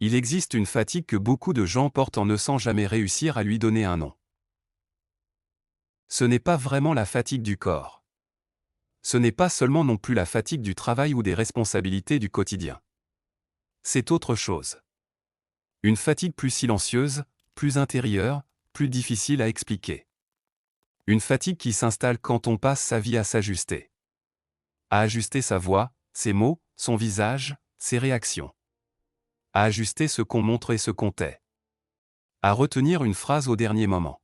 Il existe une fatigue que beaucoup de gens portent en ne sans jamais réussir à lui donner un nom. Ce n'est pas vraiment la fatigue du corps. Ce n'est pas seulement non plus la fatigue du travail ou des responsabilités du quotidien. C'est autre chose. Une fatigue plus silencieuse, plus intérieure, plus difficile à expliquer. Une fatigue qui s'installe quand on passe sa vie à s'ajuster. À ajuster sa voix, ses mots, son visage, ses réactions. À ajuster ce qu'on montre et ce qu'on tait. À retenir une phrase au dernier moment.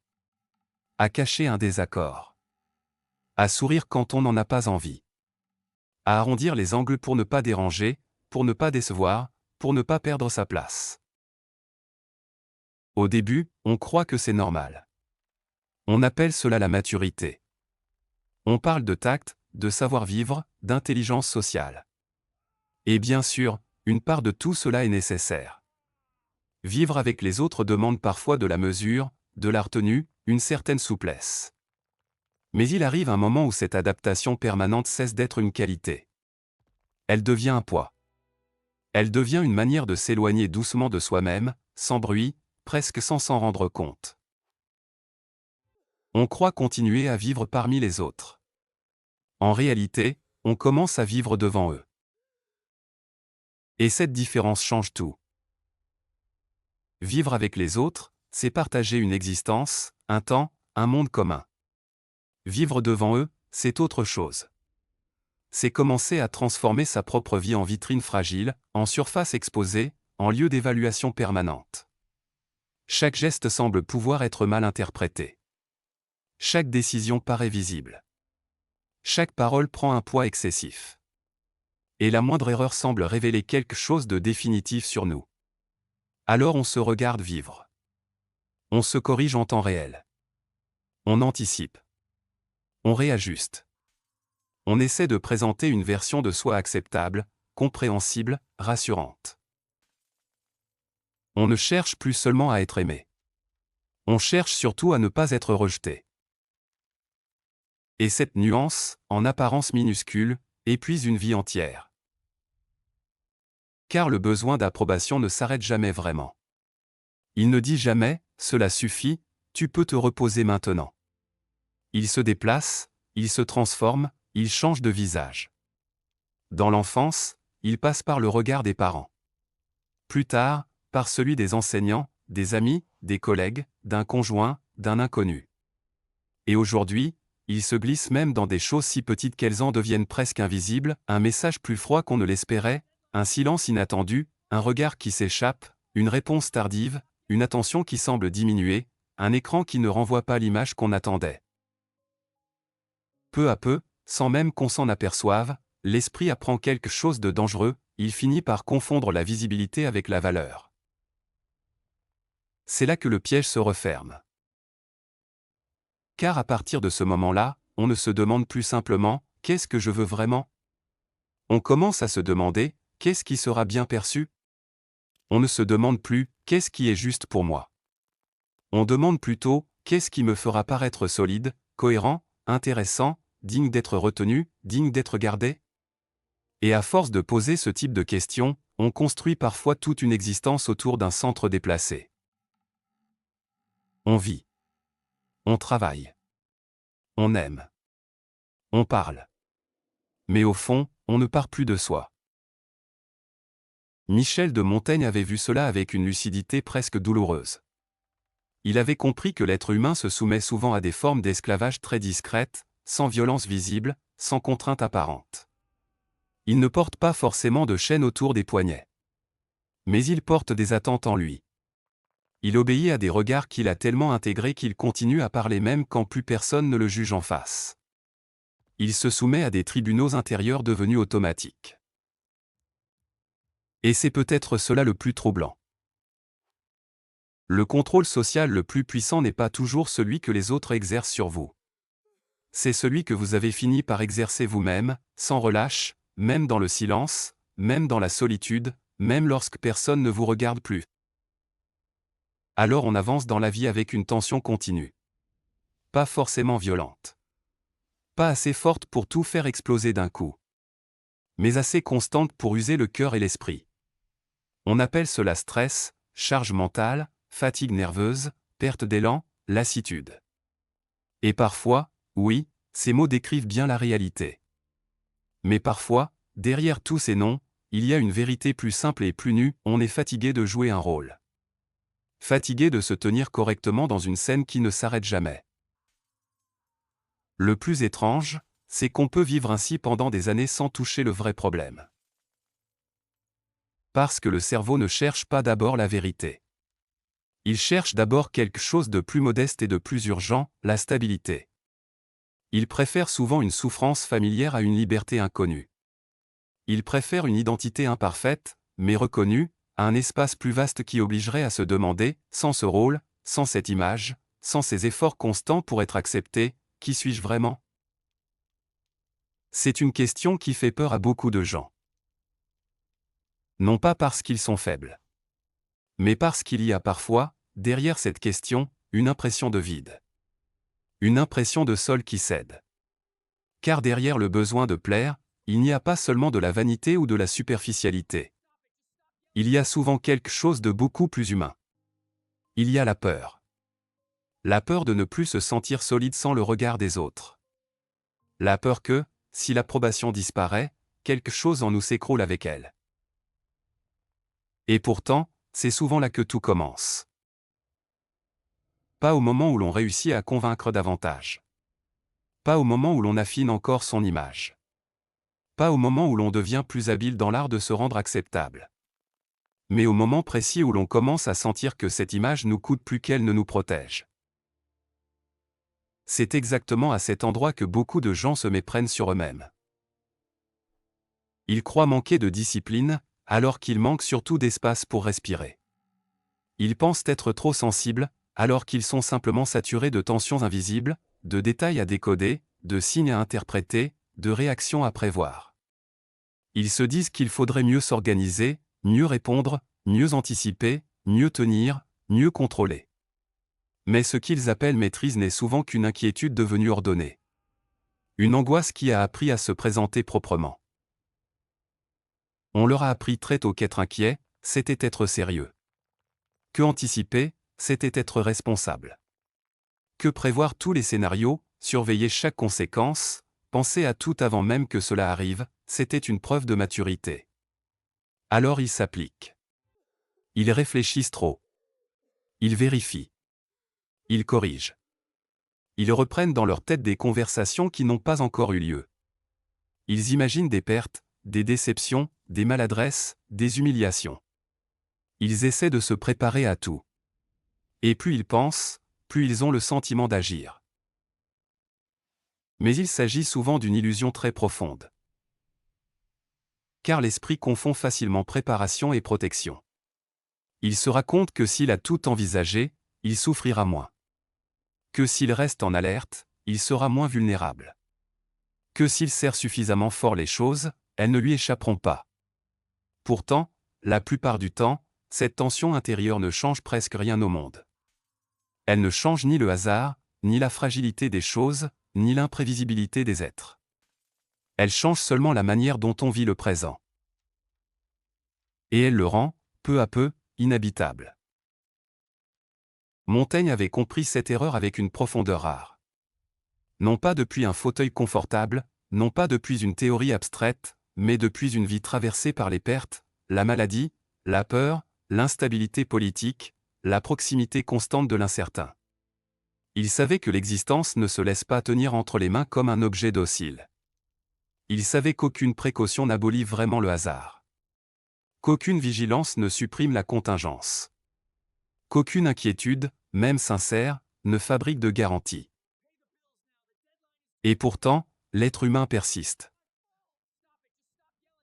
À cacher un désaccord. À sourire quand on n'en a pas envie. À arrondir les angles pour ne pas déranger, pour ne pas décevoir, pour ne pas perdre sa place. Au début, on croit que c'est normal. On appelle cela la maturité. On parle de tact, de savoir-vivre, d'intelligence sociale. Et bien sûr, une part de tout cela est nécessaire. Vivre avec les autres demande parfois de la mesure, de la retenue, une certaine souplesse. Mais il arrive un moment où cette adaptation permanente cesse d'être une qualité. Elle devient un poids. Elle devient une manière de s'éloigner doucement de soi-même, sans bruit, presque sans s'en rendre compte. On croit continuer à vivre parmi les autres. En réalité, on commence à vivre devant eux. Et cette différence change tout. Vivre avec les autres, c'est partager une existence, un temps, un monde commun. Vivre devant eux, c'est autre chose. C'est commencer à transformer sa propre vie en vitrine fragile, en surface exposée, en lieu d'évaluation permanente. Chaque geste semble pouvoir être mal interprété. Chaque décision paraît visible. Chaque parole prend un poids excessif. Et la moindre erreur semble révéler quelque chose de définitif sur nous. Alors on se regarde vivre. On se corrige en temps réel. On anticipe. On réajuste. On essaie de présenter une version de soi acceptable, compréhensible, rassurante. On ne cherche plus seulement à être aimé. On cherche surtout à ne pas être rejeté. Et cette nuance, en apparence minuscule, épuise une vie entière. Car le besoin d'approbation ne s'arrête jamais vraiment. Il ne dit jamais « cela suffit, tu peux te reposer maintenant ». Il se déplace, il se transforme, il change de visage. Dans l'enfance, il passe par le regard des parents. Plus tard, par celui des enseignants, des amis, des collègues, d'un conjoint, d'un inconnu. Et aujourd'hui, il se glisse même dans des choses si petites qu'elles en deviennent presque invisibles, un message plus froid qu'on ne l'espérait, un silence inattendu, un regard qui s'échappe, une réponse tardive, une attention qui semble diminuer, un écran qui ne renvoie pas l'image qu'on attendait. Peu à peu, sans même qu'on s'en aperçoive, l'esprit apprend quelque chose de dangereux, il finit par confondre la visibilité avec la valeur. C'est là que le piège se referme. Car à partir de ce moment-là, on ne se demande plus simplement « qu'est-ce que je veux vraiment ?» On commence à se demander « qu'est-ce qui sera bien perçu ?» On ne se demande plus « qu'est-ce qui est juste pour moi ?» On demande plutôt « qu'est-ce qui me fera paraître solide, cohérent, intéressant, digne d'être retenu, digne d'être gardé ?» Et à force de poser ce type de questions, on construit parfois toute une existence autour d'un centre déplacé. On vit. On travaille. On aime. On parle. Mais au fond, on ne part plus de soi. Michel de Montaigne avait vu cela avec une lucidité presque douloureuse. Il avait compris que l'être humain se soumet souvent à des formes d'esclavage très discrètes, sans violence visible, sans contrainte apparente. Il ne porte pas forcément de chaîne autour des poignets. Mais il porte des attentes en lui. Il obéit à des regards qu'il a tellement intégrés qu'il continue à parler même quand plus personne ne le juge en face. Il se soumet à des tribunaux intérieurs devenus automatiques. Et c'est peut-être cela le plus troublant. Le contrôle social le plus puissant n'est pas toujours celui que les autres exercent sur vous. C'est celui que vous avez fini par exercer vous-même, sans relâche, même dans le silence, même dans la solitude, même lorsque personne ne vous regarde plus. Alors on avance dans la vie avec une tension continue. Pas forcément violente. Pas assez forte pour tout faire exploser d'un coup. Mais assez constante pour user le cœur et l'esprit. On appelle cela stress, charge mentale, fatigue nerveuse, perte d'élan, lassitude. Et parfois, oui, ces mots décrivent bien la réalité. Mais parfois, derrière tous ces noms, il y a une vérité plus simple et plus nue, on est fatigué de jouer un rôle. Fatigué de se tenir correctement dans une scène qui ne s'arrête jamais. Le plus étrange, c'est qu'on peut vivre ainsi pendant des années sans toucher le vrai problème. Parce que le cerveau ne cherche pas d'abord la vérité. Il cherche d'abord quelque chose de plus modeste et de plus urgent, la stabilité. Il préfère souvent une souffrance familière à une liberté inconnue. Il préfère une identité imparfaite, mais reconnue, à un espace plus vaste qui obligerait à se demander, sans ce rôle, sans cette image, sans ces efforts constants pour être accepté, qui suis-je vraiment ? C'est une question qui fait peur à beaucoup de gens. Non pas parce qu'ils sont faibles, mais parce qu'il y a parfois, derrière cette question, une impression de vide. Une impression de sol qui cède. Car derrière le besoin de plaire, il n'y a pas seulement de la vanité ou de la superficialité. Il y a souvent quelque chose de beaucoup plus humain. Il y a la peur. La peur de ne plus se sentir solide sans le regard des autres. La peur que, si l'approbation disparaît, quelque chose en nous s'écroule avec elle. Et pourtant, c'est souvent là que tout commence. Pas au moment où l'on réussit à convaincre davantage. Pas au moment où l'on affine encore son image. Pas au moment où l'on devient plus habile dans l'art de se rendre acceptable. Mais au moment précis où l'on commence à sentir que cette image nous coûte plus qu'elle ne nous protège. C'est exactement à cet endroit que beaucoup de gens se méprennent sur eux-mêmes. Ils croient manquer de discipline, alors qu'ils manquent surtout d'espace pour respirer. Ils pensent être trop sensibles, alors qu'ils sont simplement saturés de tensions invisibles, de détails à décoder, de signes à interpréter, de réactions à prévoir. Ils se disent qu'il faudrait mieux s'organiser, mieux répondre, mieux anticiper, mieux tenir, mieux contrôler. Mais ce qu'ils appellent maîtrise n'est souvent qu'une inquiétude devenue ordonnée. Une angoisse qui a appris à se présenter proprement. On leur a appris très tôt qu'être inquiet, c'était être sérieux. Que anticiper, c'était être responsable. Que prévoir tous les scénarios, surveiller chaque conséquence, penser à tout avant même que cela arrive, c'était une preuve de maturité. Alors ils s'appliquent. Ils réfléchissent trop. Ils vérifient. Ils corrigent. Ils reprennent dans leur tête des conversations qui n'ont pas encore eu lieu. Ils imaginent des pertes, des déceptions, des maladresses, des humiliations. Ils essaient de se préparer à tout. Et plus ils pensent, plus ils ont le sentiment d'agir. Mais il s'agit souvent d'une illusion très profonde. Car l'esprit confond facilement préparation et protection. Il se raconte que s'il a tout envisagé, il souffrira moins. Que s'il reste en alerte, il sera moins vulnérable. Que s'il serre suffisamment fort les choses, elles ne lui échapperont pas. Pourtant, la plupart du temps, cette tension intérieure ne change presque rien au monde. Elle ne change ni le hasard, ni la fragilité des choses, ni l'imprévisibilité des êtres. Elle change seulement la manière dont on vit le présent. Et elle le rend, peu à peu, inhabitable. Montaigne avait compris cette erreur avec une profondeur rare. Non pas depuis un fauteuil confortable, non pas depuis une théorie abstraite, mais depuis une vie traversée par les pertes, la maladie, la peur, l'instabilité politique, la proximité constante de l'incertain. Il savait que l'existence ne se laisse pas tenir entre les mains comme un objet docile. Il savait qu'aucune précaution n'abolit vraiment le hasard. Qu'aucune vigilance ne supprime la contingence. Qu'aucune inquiétude, même sincère, ne fabrique de garantie. Et pourtant, l'être humain persiste.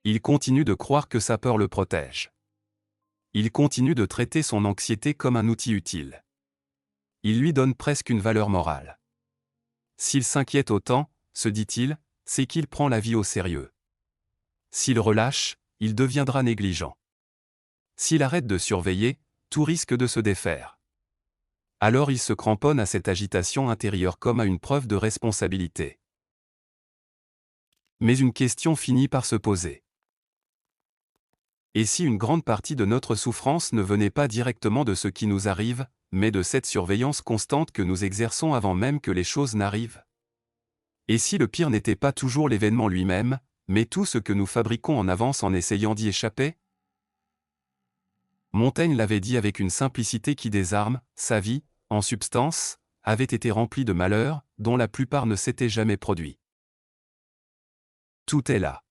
Il continue de croire que sa peur le protège. Il continue de traiter son anxiété comme un outil utile. Il lui donne presque une valeur morale. S'il s'inquiète autant, se dit-il, c'est qu'il prend la vie au sérieux. S'il relâche, il deviendra négligent. S'il arrête de surveiller, tout risque de se défaire. Alors il se cramponne à cette agitation intérieure comme à une preuve de responsabilité. Mais une question finit par se poser. Et si une grande partie de notre souffrance ne venait pas directement de ce qui nous arrive, mais de cette surveillance constante que nous exerçons avant même que les choses n'arrivent? Et si le pire n'était pas toujours l'événement lui-même, mais tout ce que nous fabriquons en avance en essayant d'y échapper? Montaigne l'avait dit avec une simplicité qui désarme, sa vie, en substance, avait été remplie de malheurs, dont la plupart ne s'étaient jamais produits. Tout est là.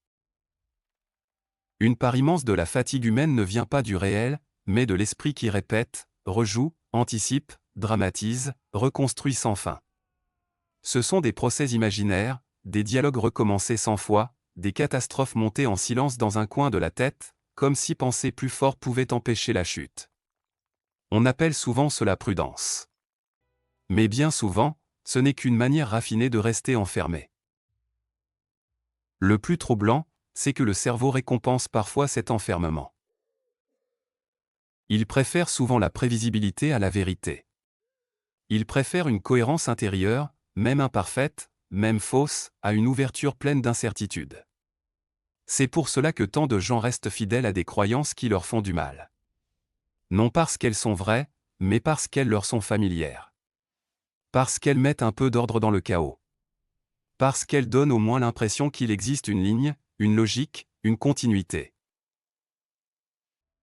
Une part immense de la fatigue humaine ne vient pas du réel, mais de l'esprit qui répète, rejoue, anticipe, dramatise, reconstruit sans fin. Ce sont des procès imaginaires, des dialogues recommencés 100 fois, des catastrophes montées en silence dans un coin de la tête, comme si penser plus fort pouvait empêcher la chute. On appelle souvent cela prudence. Mais bien souvent, ce n'est qu'une manière raffinée de rester enfermé. Le plus troublant, c'est que le cerveau récompense parfois cet enfermement. Il préfère souvent la prévisibilité à la vérité. Il préfère une cohérence intérieure, même imparfaite, même fausse, à une ouverture pleine d'incertitudes. C'est pour cela que tant de gens restent fidèles à des croyances qui leur font du mal. Non parce qu'elles sont vraies, mais parce qu'elles leur sont familières. Parce qu'elles mettent un peu d'ordre dans le chaos. Parce qu'elles donnent au moins l'impression qu'il existe une ligne, une logique, une continuité.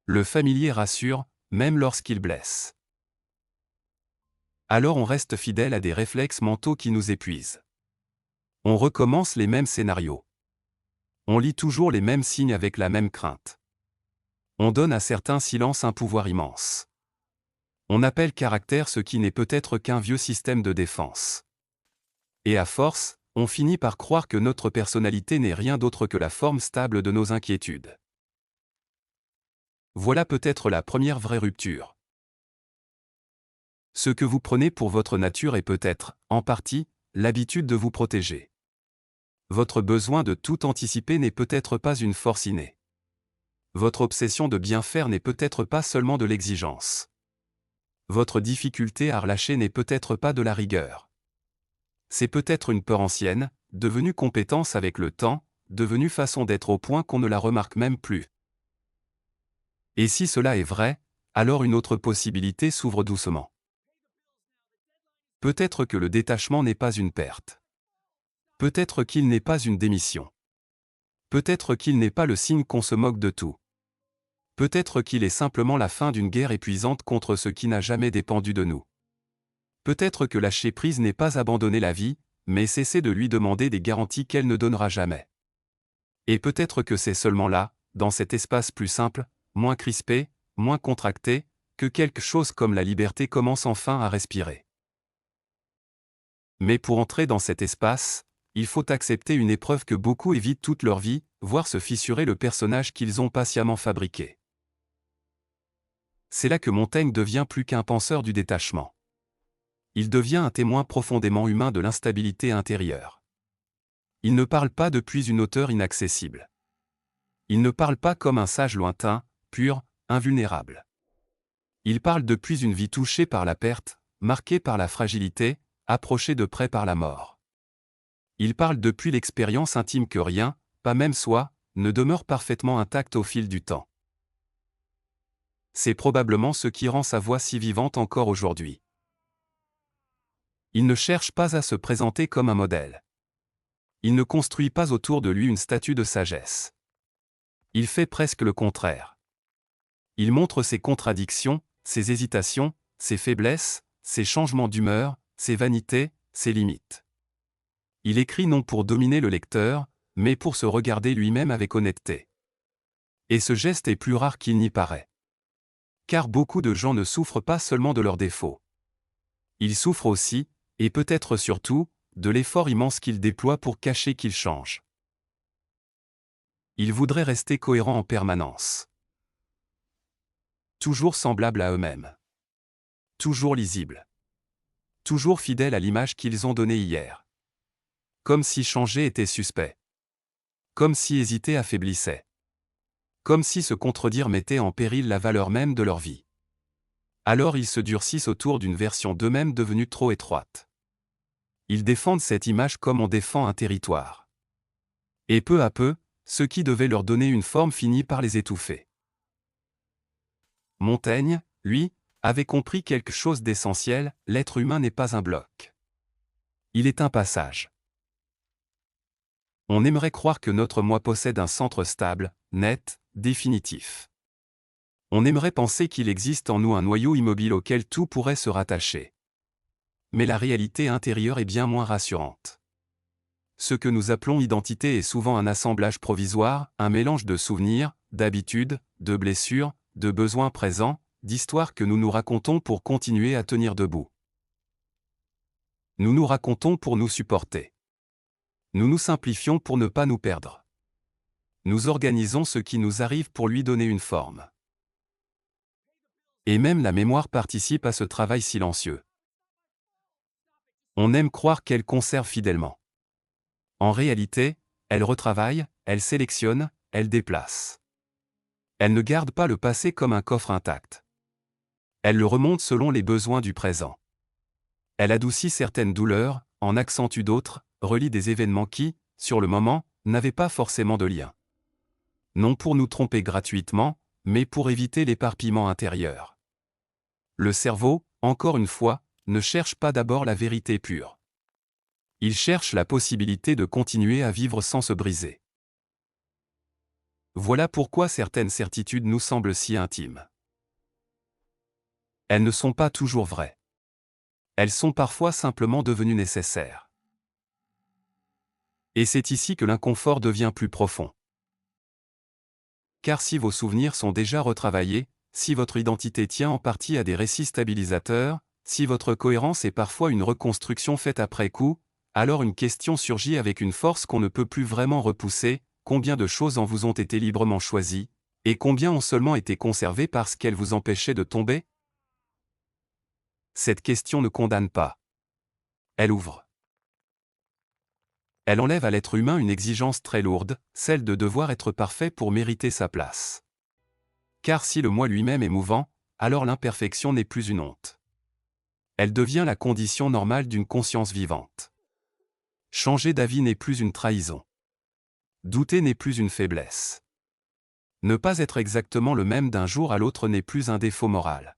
Le familier rassure, même lorsqu'il blesse. Alors on reste fidèle à des réflexes mentaux qui nous épuisent. On recommence les mêmes scénarios. On lit toujours les mêmes signes avec la même crainte. On donne à certains silences un pouvoir immense. On appelle caractère ce qui n'est peut-être qu'un vieux système de défense. Et à force, on finit par croire que notre personnalité n'est rien d'autre que la forme stable de nos inquiétudes. Voilà peut-être la première vraie rupture. Ce que vous prenez pour votre nature est peut-être, en partie, l'habitude de vous protéger. Votre besoin de tout anticiper n'est peut-être pas une force innée. Votre obsession de bien faire n'est peut-être pas seulement de l'exigence. Votre difficulté à relâcher n'est peut-être pas de la rigueur. C'est peut-être une peur ancienne, devenue compétence avec le temps, devenue façon d'être au point qu'on ne la remarque même plus. Et si cela est vrai, alors une autre possibilité s'ouvre doucement. Peut-être que le détachement n'est pas une perte. Peut-être qu'il n'est pas une démission. Peut-être qu'il n'est pas le signe qu'on se moque de tout. Peut-être qu'il est simplement la fin d'une guerre épuisante contre ce qui n'a jamais dépendu de nous. Peut-être que lâcher prise n'est pas abandonner la vie, mais cesser de lui demander des garanties qu'elle ne donnera jamais. Et peut-être que c'est seulement là, dans cet espace plus simple, moins crispé, moins contracté, que quelque chose comme la liberté commence enfin à respirer. Mais pour entrer dans cet espace, il faut accepter une épreuve que beaucoup évitent toute leur vie, voir se fissurer le personnage qu'ils ont patiemment fabriqué. C'est là que Montaigne devient plus qu'un penseur du détachement. Il devient un témoin profondément humain de l'instabilité intérieure. Il ne parle pas depuis une hauteur inaccessible. Il ne parle pas comme un sage lointain, pur, invulnérable. Il parle depuis une vie touchée par la perte, marquée par la fragilité, approchée de près par la mort. Il parle depuis l'expérience intime que rien, pas même soi, ne demeure parfaitement intact au fil du temps. C'est probablement ce qui rend sa voix si vivante encore aujourd'hui. Il ne cherche pas à se présenter comme un modèle. Il ne construit pas autour de lui une statue de sagesse. Il fait presque le contraire. Il montre ses contradictions, ses hésitations, ses faiblesses, ses changements d'humeur, ses vanités, ses limites. Il écrit non pour dominer le lecteur, mais pour se regarder lui-même avec honnêteté. Et ce geste est plus rare qu'il n'y paraît. Car beaucoup de gens ne souffrent pas seulement de leurs défauts. Ils souffrent aussi, et peut-être surtout, de l'effort immense qu'ils déploient pour cacher qu'ils changent. Ils voudraient rester cohérents en permanence. Toujours semblables à eux-mêmes. Toujours lisibles. Toujours fidèles à l'image qu'ils ont donnée hier. Comme si changer était suspect. Comme si hésiter affaiblissait. Comme si se contredire mettait en péril la valeur même de leur vie. Alors ils se durcissent autour d'une version d'eux-mêmes devenue trop étroite. Ils défendent cette image comme on défend un territoire. Et peu à peu, ce qui devait leur donner une forme finit par les étouffer. Montaigne, lui, avait compris quelque chose d'essentiel, l'être humain n'est pas un bloc. Il est un passage. On aimerait croire que notre moi possède un centre stable, net, définitif. On aimerait penser qu'il existe en nous un noyau immobile auquel tout pourrait se rattacher. Mais la réalité intérieure est bien moins rassurante. Ce que nous appelons identité est souvent un assemblage provisoire, un mélange de souvenirs, d'habitudes, de blessures, de besoins présents, d'histoires que nous nous racontons pour continuer à tenir debout. Nous nous racontons pour nous supporter. Nous nous simplifions pour ne pas nous perdre. Nous organisons ce qui nous arrive pour lui donner une forme. Et même la mémoire participe à ce travail silencieux. On aime croire qu'elle conserve fidèlement. En réalité, elle retravaille, elle sélectionne, elle déplace. Elle ne garde pas le passé comme un coffre intact. Elle le remonte selon les besoins du présent. Elle adoucit certaines douleurs, en accentue d'autres, relie des événements qui, sur le moment, n'avaient pas forcément de lien. Non pour nous tromper gratuitement, mais pour éviter l'éparpillement intérieur. Le cerveau, encore une fois, ne cherche pas d'abord la vérité pure. Il cherche la possibilité de continuer à vivre sans se briser. Voilà pourquoi certaines certitudes nous semblent si intimes. Elles ne sont pas toujours vraies. Elles sont parfois simplement devenues nécessaires. Et c'est ici que l'inconfort devient plus profond. Car si vos souvenirs sont déjà retravaillés, si votre identité tient en partie à des récits stabilisateurs, si votre cohérence est parfois une reconstruction faite après coup, alors une question surgit avec une force qu'on ne peut plus vraiment repousser: combien de choses en vous ont été librement choisies, et combien ont seulement été conservées parce qu'elles vous empêchaient de tomber? Cette question ne condamne pas. Elle ouvre. Elle enlève à l'être humain une exigence très lourde, celle de devoir être parfait pour mériter sa place. Car si le moi lui-même est mouvant, alors l'imperfection n'est plus une honte. Elle devient la condition normale d'une conscience vivante. Changer d'avis n'est plus une trahison. Douter n'est plus une faiblesse. Ne pas être exactement le même d'un jour à l'autre n'est plus un défaut moral.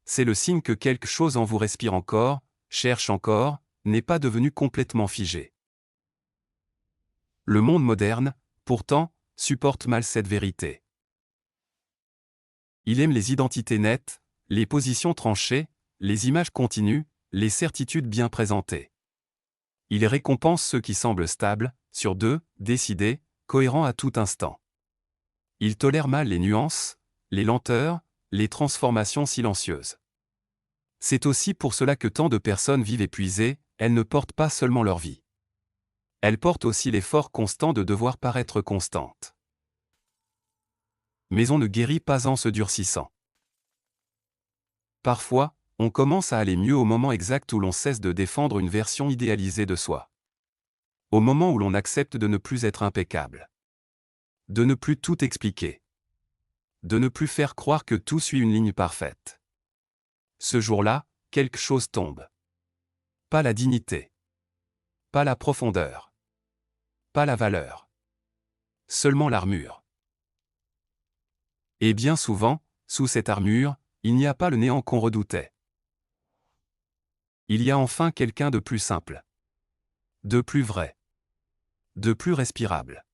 C'est le signe que quelque chose en vous respire encore, cherche encore, n'est pas devenu complètement figé. Le monde moderne, pourtant, supporte mal cette vérité. Il aime les identités nettes, les positions tranchées, les images continues, les certitudes bien présentées. Il récompense ceux qui semblent stables, sur deux, décidés, cohérents à tout instant. Il tolère mal les nuances, les lenteurs, les transformations silencieuses. C'est aussi pour cela que tant de personnes vivent épuisées, elles ne portent pas seulement leur vie. Elles portent aussi l'effort constant de devoir paraître constantes. Mais on ne guérit pas en se durcissant. Parfois, on commence à aller mieux au moment exact où l'on cesse de défendre une version idéalisée de soi. Au moment où l'on accepte de ne plus être impeccable. De ne plus tout expliquer. De ne plus faire croire que tout suit une ligne parfaite. Ce jour-là, quelque chose tombe. Pas la dignité. Pas la profondeur. Pas la valeur. Seulement l'armure. Et bien souvent, sous cette armure, il n'y a pas le néant qu'on redoutait. Il y a enfin quelqu'un de plus simple. De plus vrai. De plus respirable.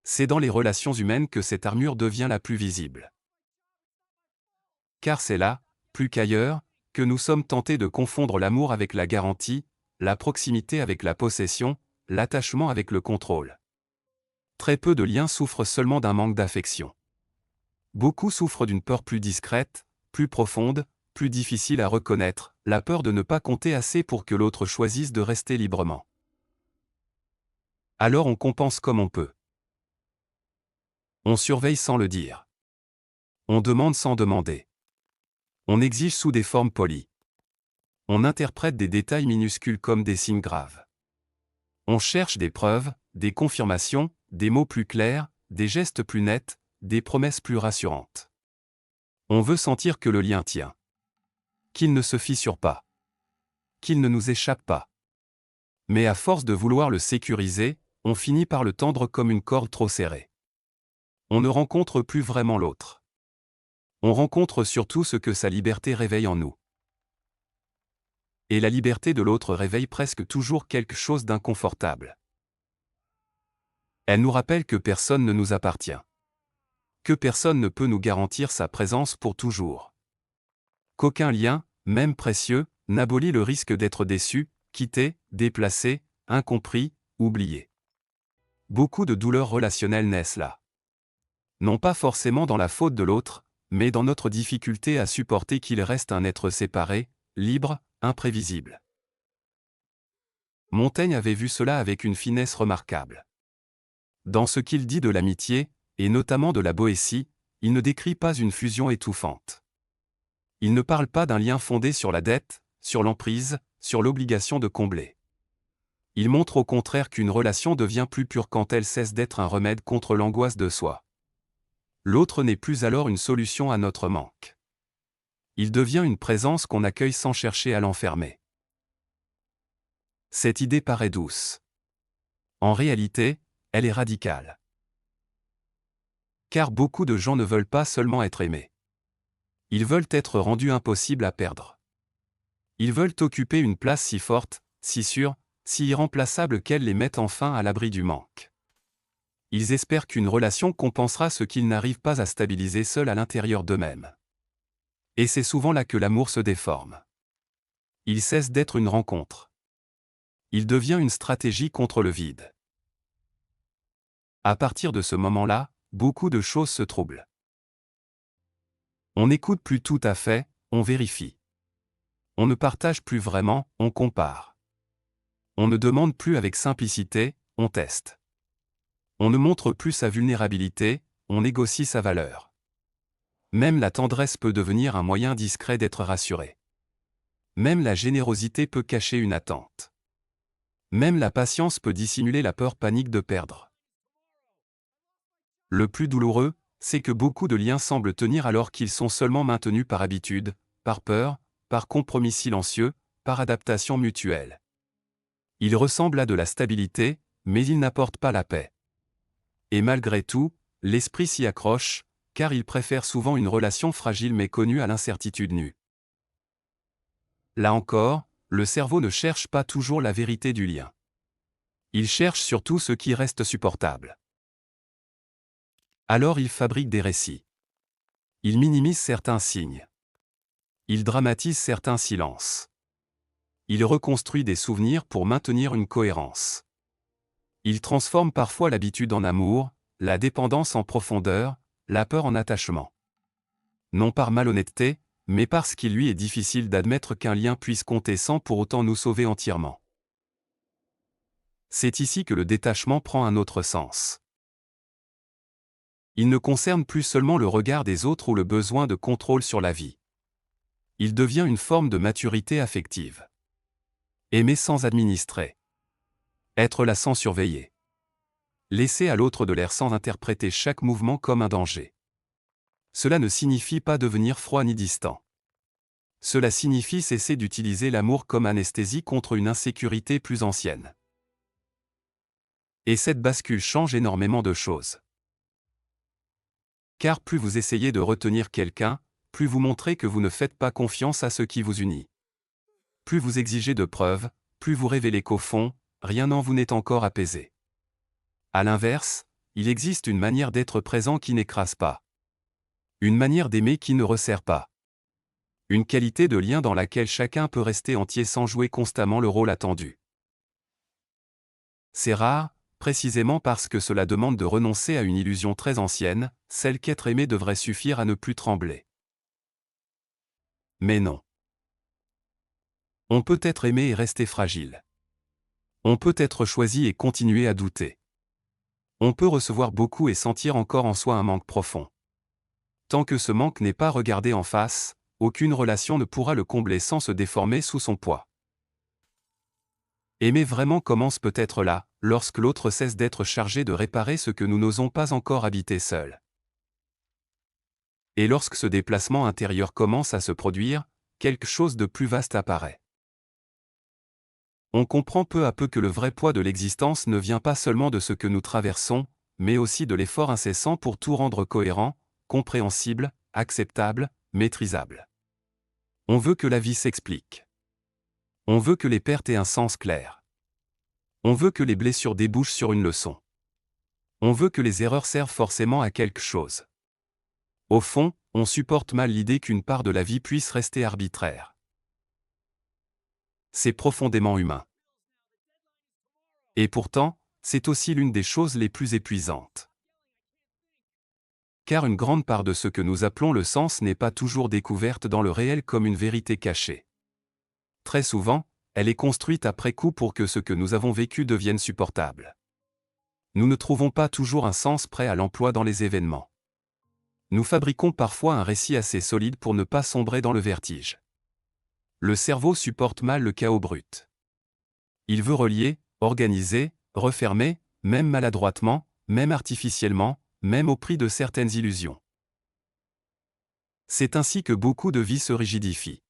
C'est dans les relations humaines que cette armure devient la plus visible. Car c'est là, plus qu'ailleurs, que nous sommes tentés de confondre l'amour avec la garantie, la proximité avec la possession, l'attachement avec le contrôle. Très peu de liens souffrent seulement d'un manque d'affection. Beaucoup souffrent d'une peur plus discrète, plus profonde, plus difficile à reconnaître, la peur de ne pas compter assez pour que l'autre choisisse de rester librement. Alors on compense comme on peut. On surveille sans le dire. On demande sans demander. On exige sous des formes polies. On interprète des détails minuscules comme des signes graves. On cherche des preuves, des confirmations, des mots plus clairs, des gestes plus nets, des promesses plus rassurantes. On veut sentir que le lien tient. Qu'il ne se fissure pas. Qu'il ne nous échappe pas. Mais à force de vouloir le sécuriser, on finit par le tendre comme une corde trop serrée. On ne rencontre plus vraiment l'autre. On rencontre surtout ce que sa liberté réveille en nous. Et la liberté de l'autre réveille presque toujours quelque chose d'inconfortable. Elle nous rappelle que personne ne nous appartient. Que personne ne peut nous garantir sa présence pour toujours. Qu'aucun lien, même précieux, n'abolit le risque d'être déçu, quitté, déplacé, incompris, oublié. Beaucoup de douleurs relationnelles naissent là. Non pas forcément dans la faute de l'autre, mais dans notre difficulté à supporter qu'il reste un être séparé, libre, imprévisible. Montaigne avait vu cela avec une finesse remarquable. Dans ce qu'il dit de l'amitié, et notamment de la Boétie, il ne décrit pas une fusion étouffante. Il ne parle pas d'un lien fondé sur la dette, sur l'emprise, sur l'obligation de combler. Il montre au contraire qu'une relation devient plus pure quand elle cesse d'être un remède contre l'angoisse de soi. L'autre n'est plus alors une solution à notre manque. Il devient une présence qu'on accueille sans chercher à l'enfermer. Cette idée paraît douce. En réalité, elle est radicale. Car beaucoup de gens ne veulent pas seulement être aimés. Ils veulent être rendus impossibles à perdre. Ils veulent occuper une place si forte, si sûre, si irremplaçable qu'elle les mette enfin à l'abri du manque. Ils espèrent qu'une relation compensera ce qu'ils n'arrivent pas à stabiliser seuls à l'intérieur d'eux-mêmes. Et c'est souvent là que l'amour se déforme. Il cesse d'être une rencontre. Il devient une stratégie contre le vide. À partir de ce moment-là, beaucoup de choses se troublent. On n'écoute plus tout à fait, on vérifie. On ne partage plus vraiment, on compare. On ne demande plus avec simplicité, on teste. On ne montre plus sa vulnérabilité, on négocie sa valeur. Même la tendresse peut devenir un moyen discret d'être rassuré. Même la générosité peut cacher une attente. Même la patience peut dissimuler la peur panique de perdre. Le plus douloureux, c'est que beaucoup de liens semblent tenir alors qu'ils sont seulement maintenus par habitude, par peur, par compromis silencieux, par adaptation mutuelle. Ils ressemblent à de la stabilité, mais ils n'apportent pas la paix. Et malgré tout, l'esprit s'y accroche, car il préfère souvent une relation fragile mais connue à l'incertitude nue. Là encore, le cerveau ne cherche pas toujours la vérité du lien. Il cherche surtout ce qui reste supportable. Alors il fabrique des récits. Il minimise certains signes. Il dramatise certains silences. Il reconstruit des souvenirs pour maintenir une cohérence. Il transforme parfois l'habitude en amour, la dépendance en profondeur, la peur en attachement. Non par malhonnêteté, mais parce qu'il lui est difficile d'admettre qu'un lien puisse compter sans pour autant nous sauver entièrement. C'est ici que le détachement prend un autre sens. Il ne concerne plus seulement le regard des autres ou le besoin de contrôle sur la vie. Il devient une forme de maturité affective. Aimer sans administrer. Être là sans surveiller. Laisser à l'autre de l'air sans interpréter chaque mouvement comme un danger. Cela ne signifie pas devenir froid ni distant. Cela signifie cesser d'utiliser l'amour comme anesthésie contre une insécurité plus ancienne. Et cette bascule change énormément de choses. Car plus vous essayez de retenir quelqu'un, plus vous montrez que vous ne faites pas confiance à ce qui vous unit. Plus vous exigez de preuves, plus vous révélez qu'au fond, rien en vous n'est encore apaisé. À l'inverse, il existe une manière d'être présent qui n'écrase pas. Une manière d'aimer qui ne resserre pas. Une qualité de lien dans laquelle chacun peut rester entier sans jouer constamment le rôle attendu. C'est rare, précisément parce que cela demande de renoncer à une illusion très ancienne, celle qu'être aimé devrait suffire à ne plus trembler. Mais non. On peut être aimé et rester fragile. On peut être choisi et continuer à douter. On peut recevoir beaucoup et sentir encore en soi un manque profond. Tant que ce manque n'est pas regardé en face, aucune relation ne pourra le combler sans se déformer sous son poids. Aimer vraiment commence peut-être là, lorsque l'autre cesse d'être chargé de réparer ce que nous n'osons pas encore habiter seuls. Et lorsque ce déplacement intérieur commence à se produire, quelque chose de plus vaste apparaît. On comprend peu à peu que le vrai poids de l'existence ne vient pas seulement de ce que nous traversons, mais aussi de l'effort incessant pour tout rendre cohérent, compréhensible, acceptable, maîtrisable. On veut que la vie s'explique. On veut que les pertes aient un sens clair. On veut que les blessures débouchent sur une leçon. On veut que les erreurs servent forcément à quelque chose. Au fond, on supporte mal l'idée qu'une part de la vie puisse rester arbitraire. C'est profondément humain. Et pourtant, c'est aussi l'une des choses les plus épuisantes. Car une grande part de ce que nous appelons le sens n'est pas toujours découverte dans le réel comme une vérité cachée. Très souvent, elle est construite après coup pour que ce que nous avons vécu devienne supportable. Nous ne trouvons pas toujours un sens prêt à l'emploi dans les événements. Nous fabriquons parfois un récit assez solide pour ne pas sombrer dans le vertige. Le cerveau supporte mal le chaos brut. Il veut relier, organiser, refermer, même maladroitement, même artificiellement, même au prix de certaines illusions. C'est ainsi que beaucoup de vies se rigidifient.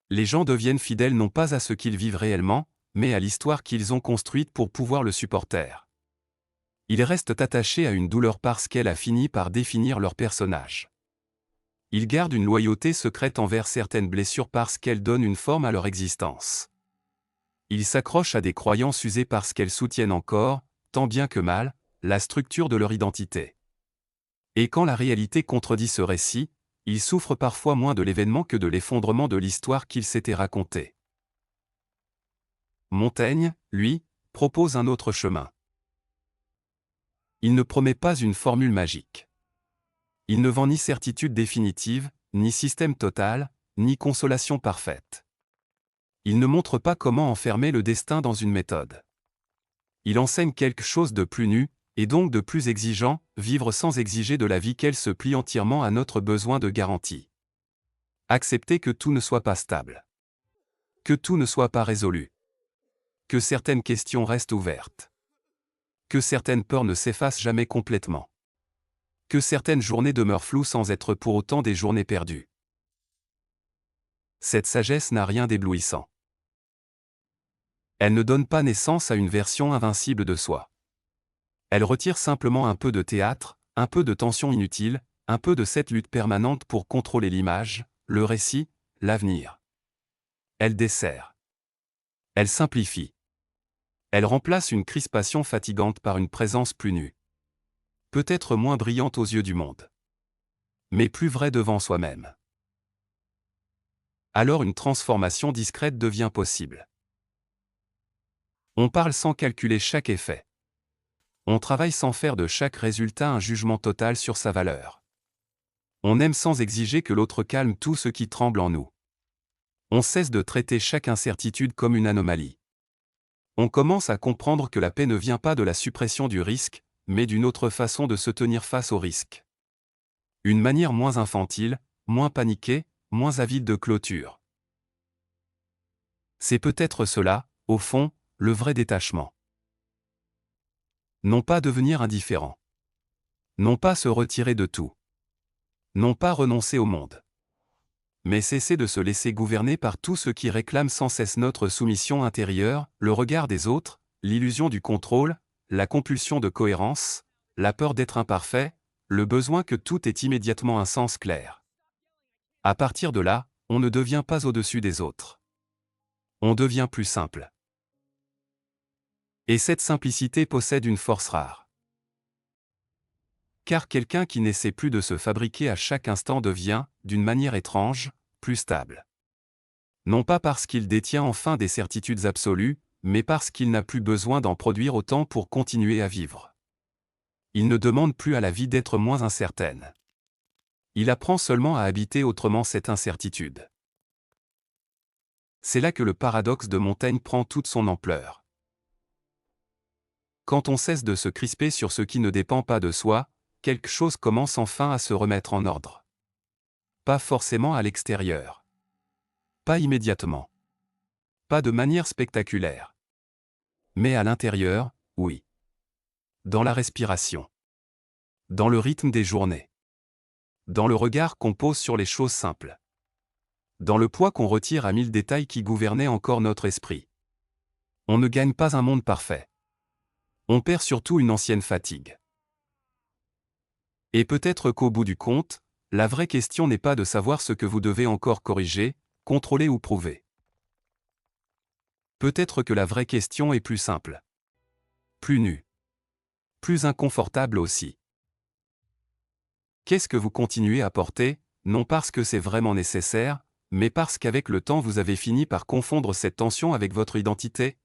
Les gens deviennent fidèles non pas à ce qu'ils vivent réellement, mais à l'histoire qu'ils ont construite pour pouvoir le supporter. Ils restent attachés à une douleur parce qu'elle a fini par définir leur personnage. Ils gardent une loyauté secrète envers certaines blessures parce qu'elles donnent une forme à leur existence. Ils s'accrochent à des croyances usées parce qu'elles soutiennent encore, tant bien que mal, la structure de leur identité. Et quand la réalité contredit ce récit, ils souffrent parfois moins de l'événement que de l'effondrement de l'histoire qu'ils s'étaient racontée. Montaigne, lui, propose un autre chemin. Il ne promet pas une formule magique. Il ne vend ni certitude définitive, ni système total, ni consolation parfaite. Il ne montre pas comment enfermer le destin dans une méthode. Il enseigne quelque chose de plus nu, et donc de plus exigeant, vivre sans exiger de la vie qu'elle se plie entièrement à notre besoin de garantie. Accepter que tout ne soit pas stable. Que tout ne soit pas résolu. Que certaines questions restent ouvertes. Que certaines peurs ne s'effacent jamais complètement. Que certaines journées demeurent floues sans être pour autant des journées perdues. Cette sagesse n'a rien d'éblouissant. Elle ne donne pas naissance à une version invincible de soi. Elle retire simplement un peu de théâtre, un peu de tension inutile, un peu de cette lutte permanente pour contrôler l'image, le récit, l'avenir. Elle dessert. Elle simplifie. Elle remplace une crispation fatigante par une présence plus nue. Peut-être moins brillante aux yeux du monde. Mais plus vraie devant soi-même. Alors une transformation discrète devient possible. On parle sans calculer chaque effet. On travaille sans faire de chaque résultat un jugement total sur sa valeur. On aime sans exiger que l'autre calme tout ce qui tremble en nous. On cesse de traiter chaque incertitude comme une anomalie. On commence à comprendre que la paix ne vient pas de la suppression du risque, mais d'une autre façon de se tenir face au risque. Une manière moins infantile, moins paniquée, moins avide de clôture. C'est peut-être cela, au fond, le vrai détachement. Non pas devenir indifférent. Non pas se retirer de tout. Non pas renoncer au monde. Mais cesser de se laisser gouverner par tout ce qui réclame sans cesse notre soumission intérieure, le regard des autres, l'illusion du contrôle, la compulsion de cohérence, la peur d'être imparfait, le besoin que tout ait immédiatement un sens clair. À partir de là, on ne devient pas au-dessus des autres. On devient plus simple. Et cette simplicité possède une force rare. Car quelqu'un qui n'essaie plus de se fabriquer à chaque instant devient, d'une manière étrange, plus stable. Non pas parce qu'il détient enfin des certitudes absolues, mais parce qu'il n'a plus besoin d'en produire autant pour continuer à vivre. Il ne demande plus à la vie d'être moins incertaine. Il apprend seulement à habiter autrement cette incertitude. C'est là que le paradoxe de Montaigne prend toute son ampleur. Quand on cesse de se crisper sur ce qui ne dépend pas de soi, quelque chose commence enfin à se remettre en ordre. Pas forcément à l'extérieur. Pas immédiatement. Pas de manière spectaculaire. Mais à l'intérieur, oui. Dans la respiration. Dans le rythme des journées. Dans le regard qu'on pose sur les choses simples. Dans le poids qu'on retire à 1000 détails qui gouvernaient encore notre esprit. On ne gagne pas un monde parfait. On perd surtout une ancienne fatigue. Et peut-être qu'au bout du compte, la vraie question n'est pas de savoir ce que vous devez encore corriger, contrôler ou prouver. Peut-être que la vraie question est plus simple. Plus nue. Plus inconfortable aussi. Qu'est-ce que vous continuez à porter, non parce que c'est vraiment nécessaire, mais parce qu'avec le temps vous avez fini par confondre cette tension avec votre identité?